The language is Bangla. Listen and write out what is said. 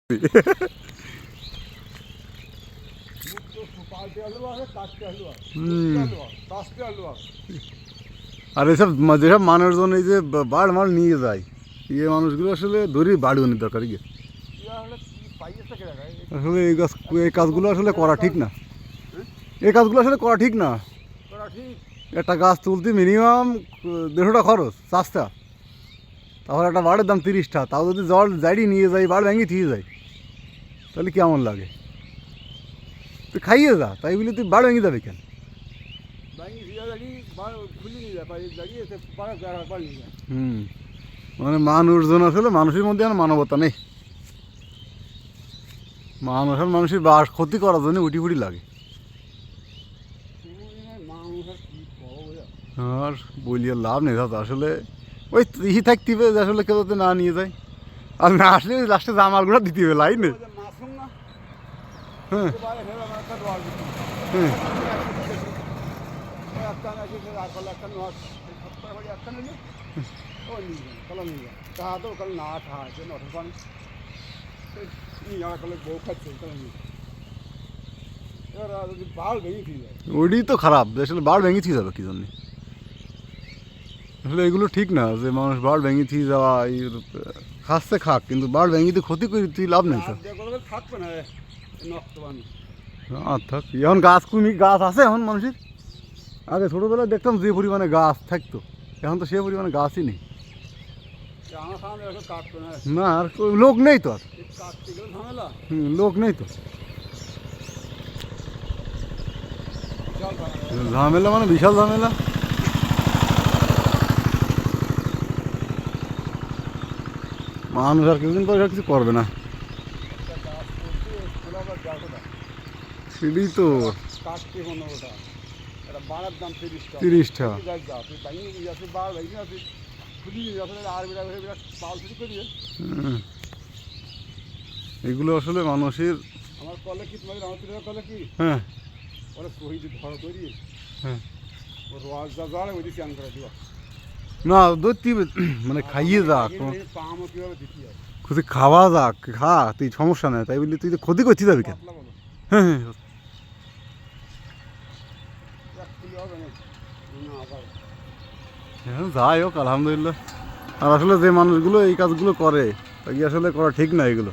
আর এসব যেসব মানুষজন এই যে বাড় মাল নিয়ে যায় এই মানুষগুলো আসলে ধরি বাড়িও নি দরকার গিয়ে আসলে এই কাজগুলো আসলে করা ঠিক না। এই কাজগুলো আসলে করা ঠিক না। একটা গাছ তুলতে মিনিমাম 150 খরচ, 4টা, তাহলে একটা বাড়ের দাম 30টা। তাও যদি জল জাড়ি নিয়ে যাই, বাড় ভেঙে দিয়ে যায়, তাহলে কেমন লাগে? তুই খাইয়ে যা, তাই বলি তুই বাড় ভেঙে যাবে কেন? মানে মানুষজন আসলে মানুষের মধ্যে আর মানবতা নেই। মানুষের বাস ক্ষতি করার জন্য উঠি ফুটি লাগে। আর বলিয়ে লাভ নেই দাদা, আসলে ওই ই থাকতে হবে যে আসলে কেউ যাতে না নিয়ে যায়। আর না আসলে লাস্টে জামালগুলো দিতে হবে লাইনে। হ্যাঁ হ্যাঁ ওইটাই তো খারাপ, আসলে বাড় ভেঙে থেকে যাবে কি জন্য? আসলে এগুলো ঠিক না যে মানুষ বাড় ভেঙে থেকে যাওয়া, খাচ্ছে খাক, কিন্তু বাড় ভেঙে তো ক্ষতি করি তুই লাভ নেই তো। থাক, এখন গাছ গাছ আছে এখন মানুষের। আগে ছোটোবেলায় দেখতাম যে পরিমাণে গাছ থাকতো, এখন তো সে পরিমাণে গাছই নেই। না আর লোক নেই তো, আর লোক নেই তো। ঝামেলা মানে বিশাল ঝামেলা। মানুষ আর কিছুদিন পরে কিছু করবে না, সেটাই তো। 30টা এগুলো আসলে মানুষের। হ্যাঁ না ধরতে মানে খাইয়ে যাক, খুশি খাওয়া যাক, খা তুই, সমস্যা নেই, তাই বললি তুই তো ক্ষতি করছিস যাবি কেন? হ্যাঁ হ্যাঁ যাই হোক আলহামদুলিল্লাহ। আর আসলে যে মানুষগুলো এই কাজগুলো করে, তা কি আসলে করা ঠিক না এগুলো।